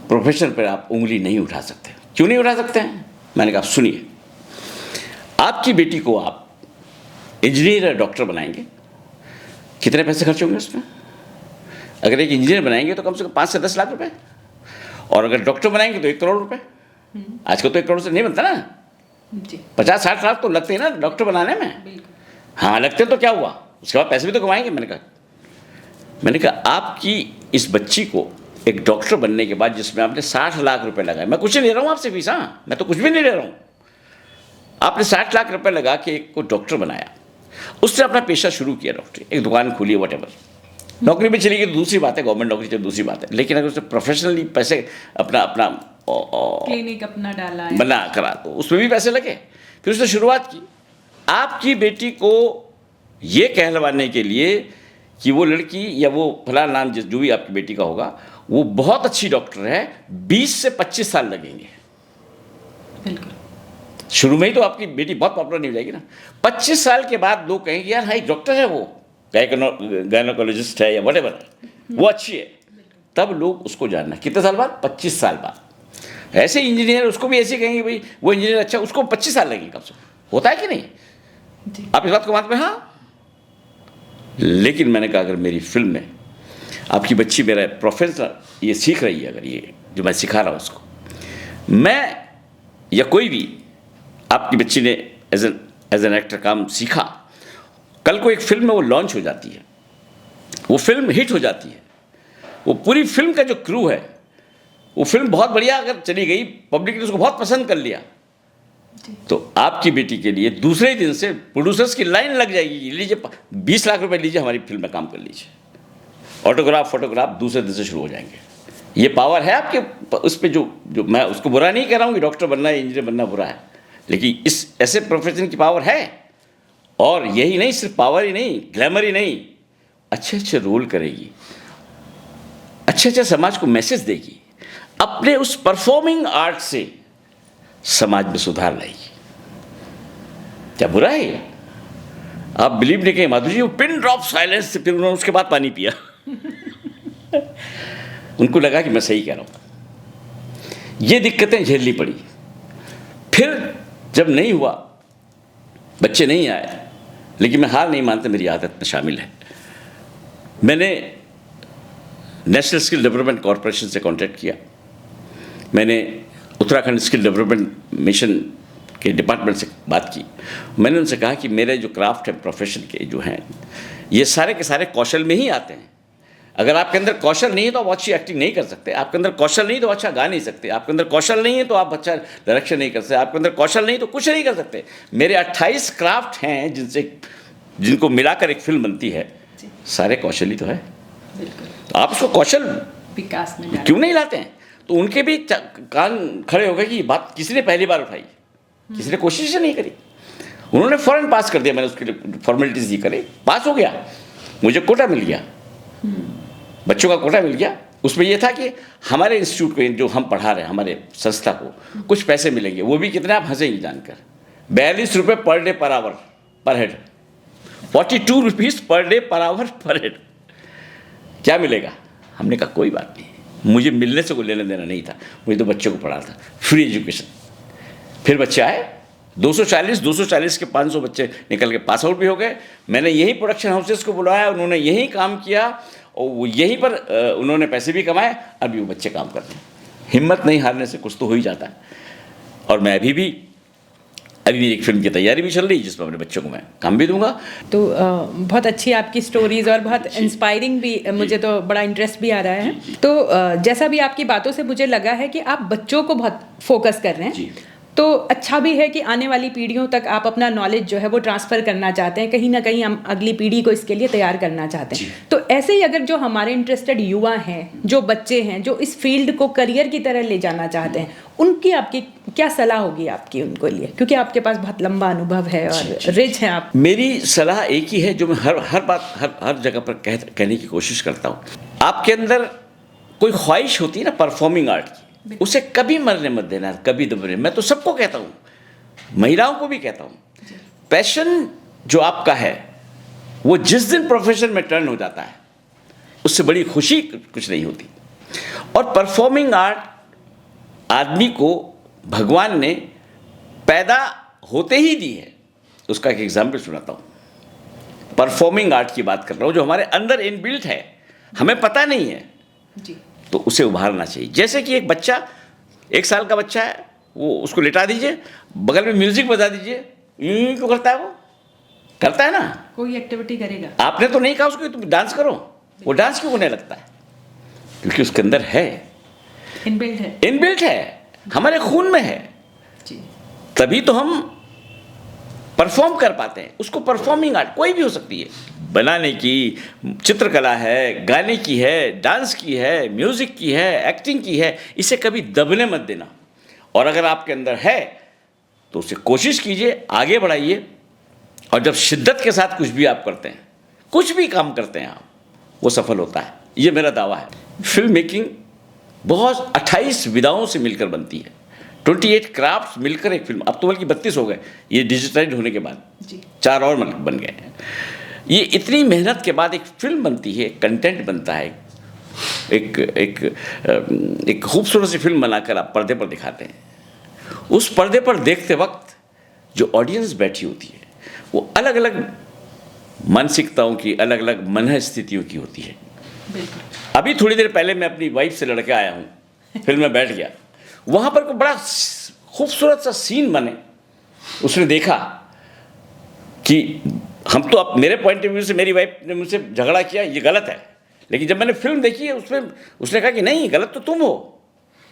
प्रोफेशन पर आप उंगली नहीं उठा सकते। क्यों नहीं उठा सकते हैं? मैंने कहा सुनिए, आपकी बेटी को आप इंजीनियर या डॉक्टर बनाएंगे, कितने पैसे खर्च होंगे उसमें? अगर एक इंजीनियर बनाएंगे तो कम से कम 5 से 10 लाख रुपए, और अगर डॉक्टर बनाएंगे तो 1 करोड़ रुपए। आजकल तो 1 करोड़ से नहीं बनता ना, 50-60 लाख तो लगते हैं ना डॉक्टर बनाने में। हाँ लगते तो क्या हुआ, उसके बाद पैसे भी तो कमाएंगे। मैंने कहा आपकी इस बच्ची को एक डॉक्टर बनने के बाद जिसमें आपने 60 लाख रुपए लगाए, मैं कुछ नहीं ले रहा हूँ आपसे फीस, हाँ मैं तो कुछ भी नहीं ले रहा हूँ, आपने 60 लाख रुपए लगा के एक को डॉक्टर बनाया, उसने अपना पेशा शुरू किया, डॉक्टरी, एक दुकान खोली, वट नौकरी में चली गई तो दूसरी बात है, गवर्नमेंट नौकरी चली दूसरी बात है, लेकिन अगर उसने प्रोफेशनली पैसे अपना क्लिनिक अपना डाला बना करा तो उसमें भी पैसे लगे, फिर उसने शुरुआत की। आपकी बेटी को ये कहलवाने के लिए कि वो लड़की या वो फला नाम जो भी आपकी बेटी का होगा वो बहुत अच्छी डॉक्टर है, 20 से 25 साल लगेंगे। बिल्कुल। शुरू में ही तो आपकी बेटी बहुत पॉपुलर नहीं हो जाएगी ना। 25 साल के बाद लोग कहेंगे यार हाँ डॉक्टर है, वो गायनोकोलॉजिस्ट है या व्हाटएवर, वो अच्छी है, तब लोग उसको जानना। कितने साल बाद? 25 साल बाद। ऐसे इंजीनियर उसको भी ऐसे कहेंगे भाई वो इंजीनियर अच्छा, उसको 25 साल लगेंगे कम से कम। होता है कि नहीं? आप इस बात को मानते हैं? हाँ। लेकिन मैंने कहा अगर मेरी फिल्म में आपकी बच्ची मेरा प्रोफेसर ये सीख रही है, अगर ये जो मैं सिखा रहा हूँ उसको, मैं या कोई भी आपकी बच्ची ने एज एन एक्टर काम सीखा, कल को एक फिल्म में वो लॉन्च हो जाती है, वो फिल्म हिट हो जाती है, वो पूरी फिल्म का जो क्रू है, वो फिल्म बहुत बढ़िया अगर चली गई, पब्लिक ने उसको बहुत पसंद कर लिया, तो आपकी बेटी के लिए दूसरे दिन से प्रोड्यूसर्स की लाइन लग जाएगी, लीजिए 20 लाख रुपए लीजिए, हमारी फिल्म में काम कर लीजिए। ऑटोग्राफ फोटोग्राफ दूसरे दिन से शुरू हो जाएंगे। ये पावर है आपके उस पर, जो मैं उसको बुरा नहीं कह रहा हूँ कि डॉक्टर बनना है, इंजीनियर बनना बुरा है, लेकिन इस ऐसे प्रोफेशन की पावर है। और यही नहीं, सिर्फ पावर ही नहीं, ग्लैमर ही नहीं, अच्छे अच्छे रोल करेगी, अच्छे अच्छे समाज को मैसेज देगी, अपने उस परफॉर्मिंग आर्ट से समाज में सुधार लाएगी। क्या बुरा है ये? आप बिलीव नहीं करें माधुरी जी, वो पिन ड्रॉप साइलेंस से फिर उन्होंने उसके बाद पानी पिया। उनको लगा कि मैं सही कह रहा हूं। ये दिक्कतें झेलनी पड़ी। फिर जब नहीं हुआ, बच्चे नहीं आए, लेकिन मैं हार नहीं मानता, मेरी आदत में शामिल है। मैंने नेशनल स्किल डेवलपमेंट कॉरपोरेशन से कांटेक्ट किया, मैंने उत्तराखंड स्किल डेवलपमेंट मिशन के डिपार्टमेंट से बात की। मैंने उनसे कहा कि मेरे जो क्राफ्ट है, प्रोफेशन के जो हैं, ये सारे के सारे कौशल में ही आते हैं। अगर आपके अंदर कौशल नहीं है तो आप अच्छी एक्टिंग नहीं कर सकते, आपके अंदर कौशल नहीं तो अच्छा गा नहीं सकते, आपके अंदर कौशल नहीं है तो आप अच्छा डायरेक्शन नहीं कर सकते, आपके अंदर कौशल नहीं तो कुछ नहीं कर सकते। मेरे 28 क्राफ्ट हैं जिनको मिलाकर एक फिल्म बनती है, सारे कौशल ही तो है। तो आप उसको कौशल विकास में क्यों नहीं लाते हैं? तो उनके भी कान खड़े हो गए कि ये बात किसी ने पहली बार उठाई, किसी ने कोशिश नहीं करी। उन्होंने फौरन पास कर दिया, मैंने उसके लिए फॉर्मेलिटीज ही करे, पास हो गया, मुझे कोटा मिल गया, बच्चों का कोटा मिल गया। उसमें यह था कि हमारे इंस्टीट्यूट को, जो हम पढ़ा रहे हैं, हमारे संस्था को कुछ पैसे मिलेंगे, वो भी कितने आप हंसेंगे जानकर, 42 रुपये पर डे पर आवर पर head, 42 rupees per day per hour पर हेड। क्या मिलेगा? हमने कहा कोई बात नहीं, मुझे मिलने से कोई लेना देना नहीं था, मुझे तो बच्चों को पढ़ा था, फ्री एजुकेशन। फिर बच्चे आए, 240 के 500 बच्चे निकल के पास आउट भी हो गए। मैंने यही प्रोडक्शन हाउसेस को बुलाया, उन्होंने यही काम किया और वो यहीं पर उन्होंने पैसे भी कमाए, अभी वो बच्चे काम करते हैं। हिम्मत नहीं हारने से कुछ तो हो ही जाता है। और मैं अभी भी एक फिल्म की तैयारी भी चल रही है जिसमें अपने बच्चों को मैं काम भी दूंगा। तो बहुत अच्छी आपकी स्टोरीज और बहुत इंस्पायरिंग भी, मुझे तो बड़ा इंटरेस्ट भी आ रहा है। तो जैसा भी आपकी बातों से मुझे लगा है कि आप बच्चों को बहुत फोकस कर रहे हैं, तो अच्छा भी है कि आने वाली पीढ़ियों तक आप अपना नॉलेज जो है वो ट्रांसफ़र करना चाहते हैं, कहीं ना कहीं हम अगली पीढ़ी को इसके लिए तैयार करना चाहते हैं। तो ऐसे ही अगर जो हमारे इंटरेस्टेड युवा हैं, जो बच्चे हैं, जो इस फील्ड को करियर की तरह ले जाना चाहते हैं, उनकी आपकी क्या सलाह होगी आपकी उनको लिए, क्योंकि आपके पास बहुत लंबा अनुभव है और रिच हैं आप। मेरी सलाह एक ही है जो मैं हर जगह पर कहने की कोशिश करता हूँ। आपके अंदर कोई ख्वाहिश होती है ना परफॉर्मिंग आर्ट की, उसे कभी मरने मत देना, कभी दबने। मैं तो सबको कहता हूँ, महिलाओं को भी कहता हूँ, पैशन जो आपका है वो जिस दिन प्रोफेशन में टर्न हो जाता है उससे बड़ी खुशी कुछ नहीं होती। और परफॉर्मिंग आर्ट आदमी को भगवान ने पैदा होते ही दी है। उसका एक एग्जाम्पल सुनाता हूँ। परफॉर्मिंग आर्ट की बात कर रहा हूँ, जो हमारे अंदर इनबिल्ट है, हमें पता नहीं है जी। तो उसे उभारना चाहिए। जैसे कि एक बच्चा, 1 साल का बच्चा है, वो उसको लिटा दीजिए, बगल में म्यूजिक बजा दीजिए, यूं क्यों करता है? वो करता है ना, कोई एक्टिविटी करेगा। आपने तो नहीं कहा उसको तुम डांस करो, वो डांस क्यों होने लगता है? क्योंकि उसके अंदर है, इनबिल्ट है, हमारे खून में है जी। तभी तो हम परफॉर्म कर पाते हैं। उसको परफॉर्मिंग आर्ट कोई भी हो सकती है, बनाने की, चित्रकला है, गाने की है, डांस की है, म्यूजिक की है, एक्टिंग की है। इसे कभी दबने मत देना। और अगर आपके अंदर है तो उसे कोशिश कीजिए, आगे बढ़ाइए। और जब शिद्दत के साथ कुछ भी आप करते हैं, कुछ भी काम करते हैं आप, वो सफल होता है। ये मेरा दावा है। फिल्म मेकिंग बहुत 28 विधाओं से मिलकर बनती है, 28 क्राफ्ट्स मिलकर एक फिल्म। अब तो बल्कि 32 हो गए, ये डिजिटाइज होने के बाद 4 और बन गए हैं। ये इतनी मेहनत के बाद एक फिल्म बनती है, कंटेंट बनता है, एक खूबसूरत सी फिल्म बनाकर आप पर्दे पर दिखाते हैं। उस पर्दे पर देखते वक्त जो ऑडियंस बैठी होती है वो अलग अलग मानसिकताओं की, अलग अलग मन स्थितियों की होती है। अभी थोड़ी देर पहले मैं अपनी वाइफ से लड़के आया हूँ, फिल्म में बैठ गया, वहाँ पर कोई बड़ा खूबसूरत सा सीन बने, उसने देखा कि हम तो, अब मेरे पॉइंट ऑफ व्यू से मेरी वाइफ ने मुझसे झगड़ा किया, ये गलत है, लेकिन जब मैंने फिल्म देखी है उसमें उसने कहा कि नहीं गलत तो तुम हो,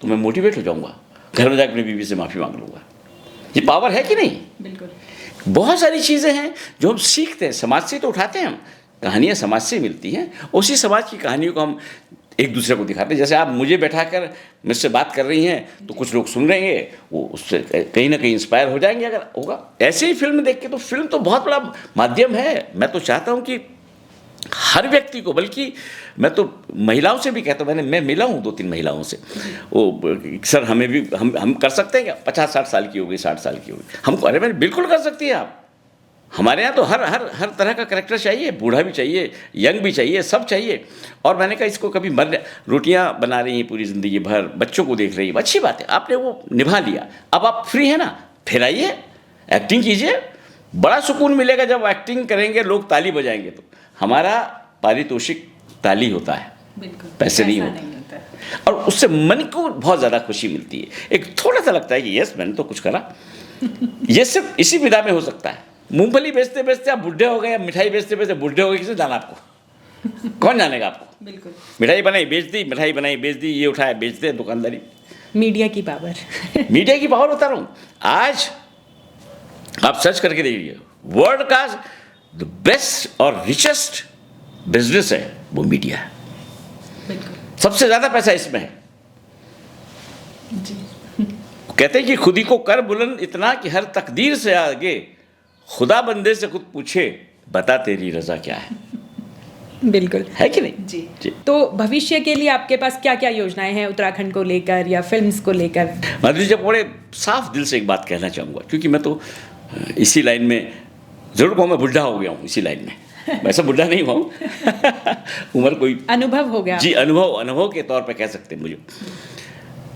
तो मैं मोटिवेट हो जाऊंगा, घर में जाकर अपनी बीवी से माफ़ी मांग लूँगा। ये पावर है कि नहीं? बिल्कुल। बहुत सारी चीज़ें हैं जो हम सीखते हैं, समाज से तो उठाते हैं हम, कहानियाँ समाज से मिलती हैं, उसी समाज की कहानियों को हम एक दूसरे को दिखाते हैं। जैसे आप मुझे बैठाकर मुझसे बात कर रही हैं तो कुछ लोग सुन रहे हैं, वो उससे कहीं ना कहीं इंस्पायर हो जाएंगे अगर होगा। ऐसे ही फिल्म देख के, तो फिल्म तो बहुत बड़ा माध्यम है। मैं तो चाहता हूँ कि हर व्यक्ति को, बल्कि मैं तो महिलाओं से भी कहता हूँ, मैं मिला हूँ 2-3 महिलाओं से, वो सर हमें भी हम कर सकते हैं क्या? 50-60 साल की हो गई, 60 साल की हो गई, हमको, अरे मैंने बिल्कुल कर सकती है आप। हमारे यहाँ तो हर तरह का कैरेक्टर चाहिए, बूढ़ा भी चाहिए, यंग भी चाहिए, सब चाहिए। और मैंने कहा इसको कभी रोटियाँ बना रही हैं पूरी ज़िंदगी भर, बच्चों को देख रही है, अच्छी बात है, आपने वो निभा लिया, अब आप फ्री है ना, फिर आइए एक्टिंग कीजिए। बड़ा सुकून मिलेगा जब एक्टिंग करेंगे, लोग ताली बजाएंगे। तो हमारा पारितोषिक ताली होता है, पैसे नहीं होते, और उससे मन को बहुत ज़्यादा खुशी मिलती है। एक थोड़ा सा लगता है कि यस मैंने तो कुछ करा। ये सिर्फ इसी विधा में हो सकता है। मूंगफली बेचते बेचते आप बुढ़े हो गए, मिठाई बेचते बेचते बुढ़े हो गए, किसने जाना आपको? कौन जानेगा आपको? बिल्कुल। मिठाई बनाई बेच दी, मिठाई बनाई बेच दी, ये उठाया बेच दे, दुकानदारी। मीडिया की पावर। मीडिया की पावर बता रहा हूँ। आज आप सर्च करके देखिए, वर्ल्ड का द बेस्ट और रिचेस्ट बिजनेस है वो मीडिया है। बिल्कुल। सबसे ज्यादा पैसा इसमें है। जी। कहते हैं कि खुद ही को कर बुलंद इतना कि हर तकदीर से आगे खुदा बंदे से खुद पूछे, बता तेरी रजा क्या है। बिल्कुल, है कि नहीं? जी। तो भविष्य के लिए आपके पास क्या क्या योजनाएं हैं उत्तराखंड को लेकर या फिल्म्स को लेकर? माधुरी जी, बड़े साफ दिल से एक बात कहना चाहूँगा, क्योंकि मैं तो इसी लाइन में जरूर कहूँ, मैं बुढ़ा हो गया हूँ इसी लाइन में। वैसा बुढ़ा नहीं हुआ हूँ उम्र कोई अनुभव हो गया जी, अनुभव के तौर पे कह सकते हैं। मुझे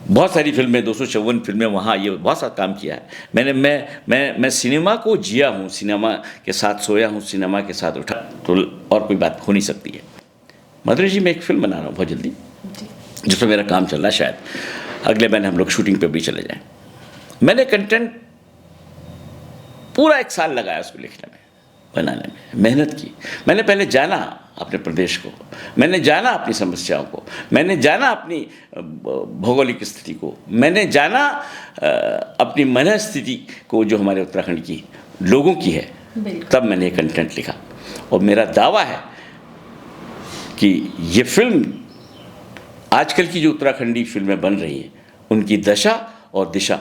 बहुत सारी फिल्में, 254 फिल्में, वहाँ ये बहुत सा काम किया है मैंने। मैं सिनेमा को जिया हूँ, सिनेमा के साथ सोया हूँ, सिनेमा के साथ उठा, तो और कोई बात हो नहीं सकती है। माधुरी जी, मैं एक फिल्म बना रहा हूँ बहुत जल्दी, जिसमें मेरा काम चल रहा है, शायद अगले महीने हम लोग शूटिंग पे भी चले जाएं। मैंने कंटेंट पूरा 1 साल लगाया उसको लिखने में, बनाने में, मेहनत की। मैंने पहले जाना अपने प्रदेश को, मैंने जाना अपनी समस्याओं को, मैंने जाना अपनी भौगोलिक स्थिति को, मैंने जाना अपनी मन स्थिति को जो हमारे उत्तराखंड की लोगों की है, तब मैंने कंटेंट लिखा। और मेरा दावा है कि ये फिल्म, आजकल की जो उत्तराखंडी फिल्में बन रही हैं, उनकी दशा और दिशा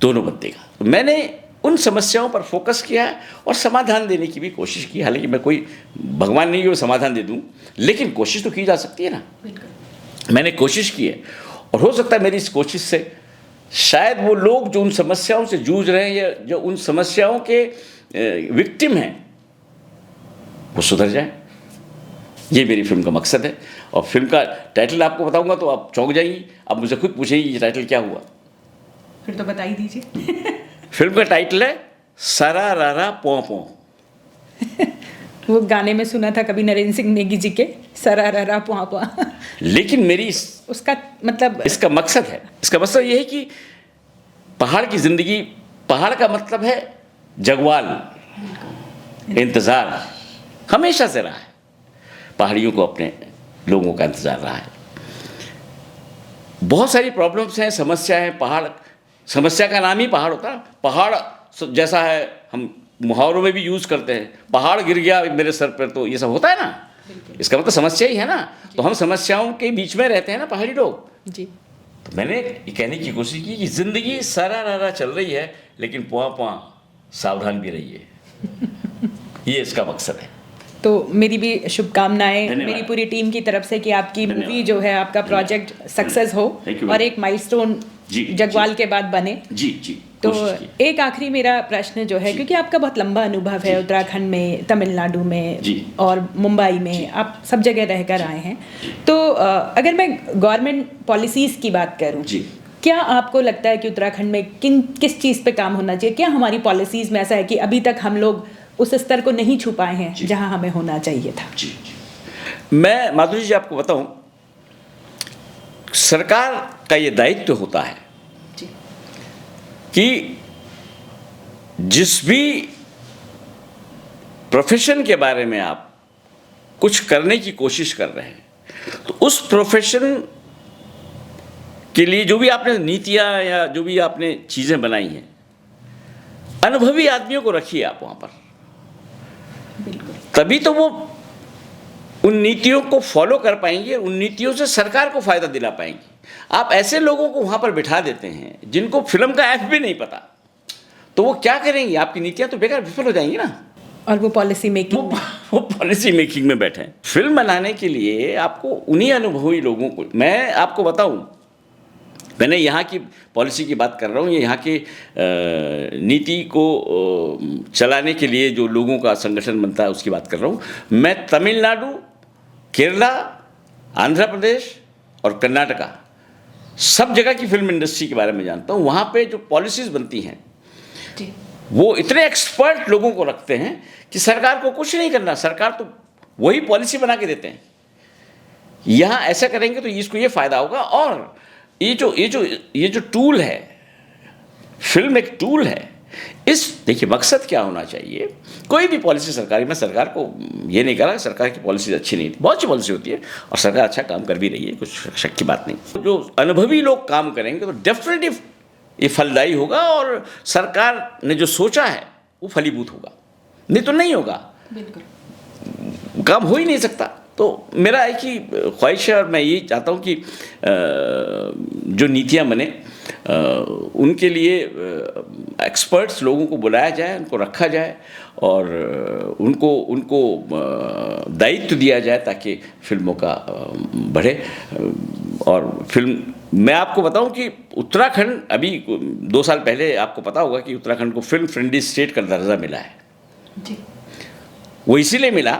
दोनों बदलेगा। तो मैंने उन समस्याओं पर फोकस किया है और समाधान देने की भी कोशिश की। हालांकि मैं कोई भगवान नहीं हूँ समाधान दे दूँ, लेकिन कोशिश तो की जा सकती है ना। मैंने कोशिश की है और हो सकता है मेरी इस कोशिश से शायद वो लोग जो उन समस्याओं से जूझ रहे हैं या जो उन समस्याओं के विक्टिम हैं, वो सुधर जाए। ये मेरी फिल्म का मकसद है। और फिल्म का टाइटल आपको बताऊंगा तो आप चौंक जाएंगी, आप मुझे खुद पूछेंगी ये टाइटल क्या हुआ। फिर तो बता ही दीजिए। फिल्म का टाइटल है सरा रारा पौ पौ। वो गाने में सुना था कभी नरेंद्र सिंह नेगी जी के, सरा रारा पौ पौ। लेकिन मेरी उसका मतलब, इसका मकसद है, इसका मतलब ये है कि पहाड़ की जिंदगी, पहाड़ का मतलब है जगवाल, इंतजार हमेशा से रहा है। पहाड़ियों को अपने लोगों का इंतजार रहा है। बहुत सारी प्रॉब्लम्स हैं, समस्या है। पहाड़, समस्या का नाम ही पहाड़ होता है। पहाड़ जैसा है, हम मुहावरों में भी यूज़ करते हैं, पहाड़ गिर गया मेरे सर पर, तो ये सब होता है ना। इसका मतलब समस्या ही है ना। तो हम समस्याओं के बीच में रहते हैं ना पहाड़ी लोग जी। तो मैंने ये कहने की कोशिश की कि जिंदगी सारा रारा चल रही है, लेकिन पुआ पुआ सावधान भी रहिए। ये इसका मकसद है। तो मेरी भी शुभकामनाएं मेरी पूरी टीम की तरफ से कि आपकी मूवी जो है, आपका प्रोजेक्ट सक्सेस हो और एक माइलस्टोन जगवाल के बाद बने। जी जी। तो एक आखिरी मेरा प्रश्न जो है, क्योंकि आपका बहुत लंबा अनुभव है उत्तराखंड में, तमिलनाडु में और मुंबई में, आप सब जगह रहकर आए हैं। तो अगर मैं गवर्नमेंट पॉलिसीज़ की बात करूं, क्या आपको लगता है कि उत्तराखंड में किस चीज़ पे काम होना चाहिए? क्या हमारी पॉलिसीज़ में ऐसा है कि अभी तक हम लोग उस स्तर को नहीं छू पाए हैं जहां हमें होना चाहिए था? जी। मैं माधुरी जी आपको बताऊं, सरकार का ये दायित्व होता है कि जिस भी प्रोफेशन के बारे में आप कुछ करने की कोशिश कर रहे हैं, तो उस प्रोफेशन के लिए जो भी आपने नीतियां या जो भी आपने चीज़ें बनाई हैं, अनुभवी आदमियों को रखिए आप वहाँ पर। तभी तो वो उन नीतियों को फॉलो कर पाएंगे, उन नीतियों से सरकार को फायदा दिला पाएंगे। आप ऐसे लोगों को वहां पर बिठा देते हैं जिनको फिल्म का एफ भी नहीं पता, तो वो क्या करेंगे? आपकी नीतियां तो बेकार विफल हो जाएंगी ना। और वो पॉलिसी मेकिंग, वो पॉलिसी मेकिंग में बैठे हैं। फिल्म बनाने के लिए आपको उन्हीं अनुभवी लोगों को, मैं आपको बताऊं, मैंने यहाँ की पॉलिसी की बात कर रहा हूँ, यहाँ की नीति को चलाने के लिए जो लोगों का संगठन बनता है उसकी बात कर रहा हूँ। मैं तमिलनाडु, केरला, आंध्र प्रदेश और कर्नाटका, सब जगह की फिल्म इंडस्ट्री के बारे में जानता हूँ। वहाँ पे जो पॉलिसीज़ बनती हैं, वो इतने एक्सपर्ट लोगों को रखते हैं कि सरकार को कुछ नहीं करना, सरकार तो वही पॉलिसी बना के देते हैं। यहाँ ऐसा करेंगे तो इसको ये फ़ायदा होगा। और ये जो टूल है, फिल्म एक टूल है। देखिए मकसद क्या होना चाहिए, कोई भी पॉलिसी सरकारी, मैं सरकार को ये नहीं कह रहा सरकार की पॉलिसी अच्छी नहीं, बहुत अच्छी पॉलिसी होती है और सरकार अच्छा काम कर भी रही है, कुछ शक की बात नहीं। जो अनुभवी लोग काम करेंगे तो डेफिनेटली ये फलदायी होगा और सरकार ने जो सोचा है वो फलीभूत होगा, नहीं तो नहीं होगा, बिल्कुल काम हो ही नहीं सकता। तो मेरा एक ही ख्वाहिश है और मैं यही चाहता हूँ कि जो नीतियाँ बने उनके लिए एक्सपर्ट्स लोगों को बुलाया जाए, उनको रखा जाए और उनको दायित्व दिया जाए ताकि फिल्मों का बढ़े। और फिल्म, मैं आपको बताऊं कि उत्तराखंड अभी 2 साल पहले आपको पता होगा कि उत्तराखंड को फिल्म फ्रेंडली स्टेट का दर्जा मिला है जी। वो इसीलिए मिला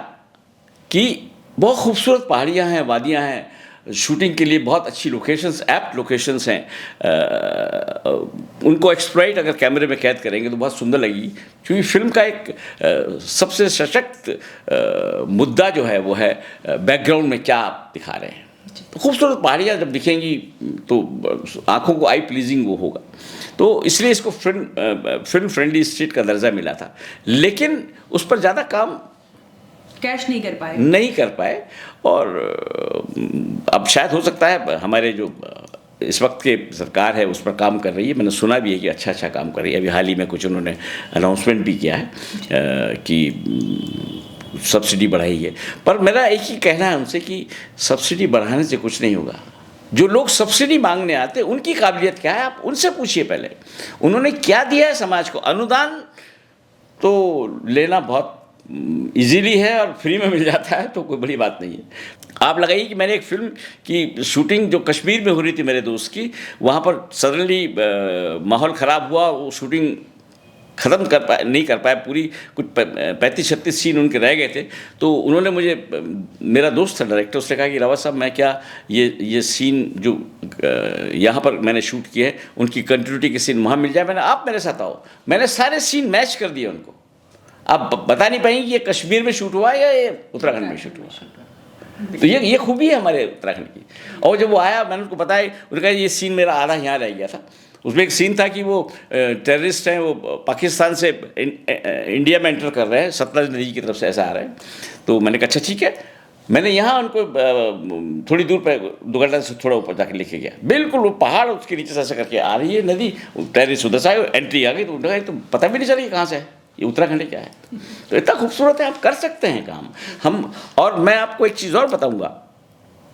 कि बहुत खूबसूरत पहाड़ियाँ हैं, वादियाँ हैं, शूटिंग के लिए बहुत अच्छी लोकेशंस, एप्ट लोकेशंस हैं। उनको एक्सप्लॉइट अगर कैमरे में कैद करेंगे तो बहुत सुंदर लगेगी, क्योंकि फिल्म का एक सबसे सशक्त मुद्दा जो है वो है बैकग्राउंड में क्या आप दिखा रहे हैं। तो खूबसूरत पहाड़ियाँ जब दिखेंगी तो आँखों को आई प्लीजिंग वो होगा। तो इसलिए इसको फिल्म फ्रेंडली स्टेट का दर्जा मिला था, लेकिन उस पर ज़्यादा काम कैश नहीं कर पाए। नहीं कर पाए। और अब शायद हो सकता है हमारे जो इस वक्त के सरकार है उस पर काम कर रही है, मैंने सुना भी है कि अच्छा काम कर रही है। अभी हाल ही में कुछ उन्होंने अनाउंसमेंट भी किया है कि सब्सिडी बढ़ाई है। पर मेरा एक ही कहना है उनसे कि सब्सिडी बढ़ाने से कुछ नहीं होगा। जो लोग सब्सिडी मांगने आते हैं उनकी काबिलियत क्या है, आप उनसे पूछिए पहले, उन्होंने क्या दिया है समाज को। अनुदान तो लेना बहुत इजीली है और फ्री में मिल जाता है, तो कोई बड़ी बात नहीं है। आप लगाइए कि मैंने एक फिल्म की शूटिंग जो कश्मीर में हो रही थी मेरे दोस्त की, वहाँ पर सडनली माहौल ख़राब हुआ, वो शूटिंग ख़त्म नहीं कर पाए पूरी, कुछ 35-36 सीन उनके रह गए थे। तो उन्होंने मुझे, मेरा दोस्त था डायरेक्टर, उसने कहा कि रावत साहब मैं क्या ये सीन जो यहाँ पर मैंने शूट किए हैं उनकी कंटिन्यूटी के सीन वहाँ मिल जाए। मैंने आप मेरे साथ आओ, मैंने सारे सीन मैच कर दिए उनको। आप बता नहीं पाएंगे ये कश्मीर में शूट हुआ या ये उत्तराखंड में शूट हुआ। तो ये खूबी है हमारे उत्तराखंड की। और जब वो आया मैंने उनको बताया, उन्होंने कहा ये सीन मेरा आधा यहाँ रह गया था। उसमें एक सीन था कि वो टेररिस्ट हैं, वो पाकिस्तान से इंडिया में एंटर कर रहे हैं, सतलज नदी की तरफ से ऐसा आ रहे हैं। तो मैंने कहा अच्छा ठीक है। मैंने यहाँ उनको थोड़ी दूर पर 2 घंटा से थोड़ा ऊपर जाकर लेके गया, बिल्कुल वो पहाड़ उसके नीचे से ऐसा करके आ रही है नदी, टेररिस्ट उधर से आए, एंट्री आ गई। तो उन्होंने तो पता भी नहीं चला कहाँ से है, ये उत्तराखंड क्या है। तो इतना खूबसूरत है, आप कर सकते हैं काम हम। और मैं आपको एक चीज़ और बताऊँगा,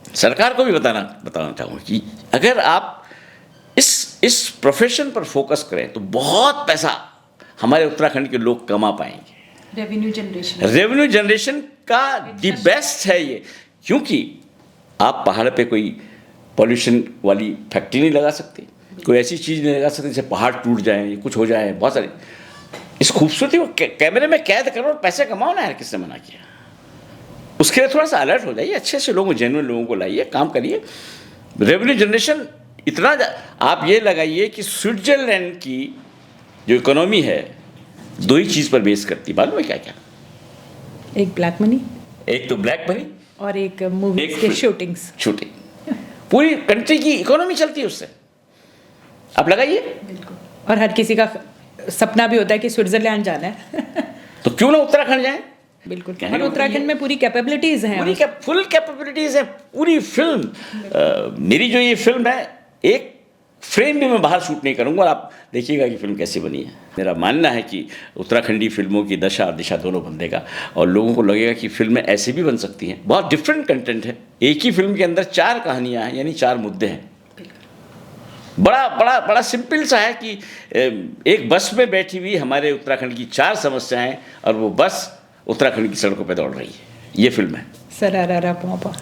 सरकार को भी बताना चाहूँगा कि अगर आप इस प्रोफेशन पर फोकस करें तो बहुत पैसा हमारे उत्तराखंड के लोग कमा पाएंगे। रेवेन्यू जनरेशन का दी बेस्ट है ये, क्योंकि आप पहाड़ पे कोई पॉल्यूशन वाली फैक्ट्री नहीं लगा सकते, कोई ऐसी चीज़ नहीं लगा सकते जैसे पहाड़ टूट जाए, कुछ हो जाए। बहुत सारी इस खूबसूरती को कैमरे में कैद करो और पैसे कमाओ ना यार, किसने मना किया। उसके लिए थोड़ा सा अलर्ट हो जाइए, अच्छे से लोगों, जेन्युइन लोगों को लाइए, काम करिए। रेवेन्यू जनरेशन इतना आप ये लगाइए कि स्विट्जरलैंड की जो इकोनॉमी है 2 ही चीज़ पर बेस करती, मालूम है क्या क्या? एक ब्लैक मनी, एक तो ब्लैक मनी और एक मूवीज के शूटिंग। पूरी कंट्री की इकोनॉमी चलती है उससे, आप लगाइए। बिल्कुल। और हर किसी का सपना भी होता है कि स्विट्जरलैंड जाना है तो क्यों ना उत्तराखंड जाए। बिल्कुल। और उत्तराखंड में पूरी कैपेबिलिटीज़ हैं, पूरी फुल कैपेबिलिटीज़ है। पूरी फिल्म मेरी जो ये फिल्म है, एक फ्रेम भी मैं बाहर शूट नहीं करूंगा, और आप देखिएगा कि फिल्म कैसी बनी है। मेरा मानना है कि उत्तराखंडी फिल्मों की दशा और दिशा दोनों बदलेगा, और लोगों को लगेगा कि फिल्में ऐसे भी बन सकती हैं। बहुत डिफरेंट कंटेंट है, एक ही फिल्म के अंदर 4 कहानियाँ हैं, यानी 4 मुद्दे हैं। बड़ा सिंपल सा है कि एक बस में बैठी हुई हमारे उत्तराखंड की 4 समस्याएं, और वो बस उत्तराखंड की सड़कों पे दौड़ रही है। ये फिल्म है सरारा पापा।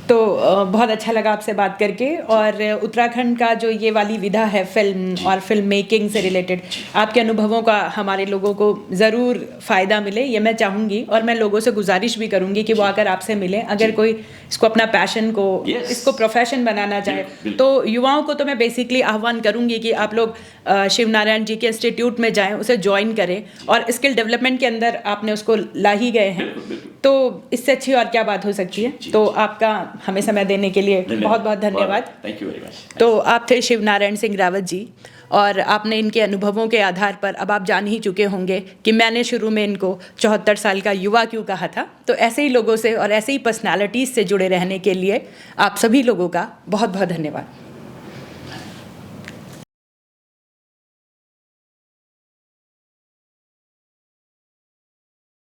तो बहुत अच्छा लगा आपसे बात करके। और उत्तराखंड का जो ये वाली विधा है फिल्म और फिल्म मेकिंग से रिलेटेड, आपके अनुभवों का हमारे लोगों को ज़रूर फ़ायदा मिले, ये मैं चाहूँगी। और मैं लोगों से गुजारिश भी करूँगी कि वो आकर आपसे मिलें। अगर कोई इसको अपना पैशन को, इसको प्रोफेशन बनाना चाहे, तो युवाओं को तो मैं बेसिकली आह्वान करूँगी कि आप लोग शिव नारायण जी के इंस्टीट्यूट में जाएँ, उसे ज्वाइन करें। और स्किल डेवलपमेंट के अंदर आपने उसको ला ही गए हैं, तो इससे अच्छी और क्या बात हो सकती है। तो आपका हमें समय देने के लिए बहुत बहुत धन्यवाद। Thank you very much. तो आप थे शिव नारायण सिंह रावत जी, और आपने इनके अनुभवों के आधार पर अब आप जान ही चुके होंगे कि मैंने शुरू में इनको 74 साल का युवा क्यों कहा था। तो ऐसे ही लोगों से और ऐसे ही पर्सनालिटीज़ से जुड़े रहने के लिए आप सभी लोगों का बहुत बहुत धन्यवाद।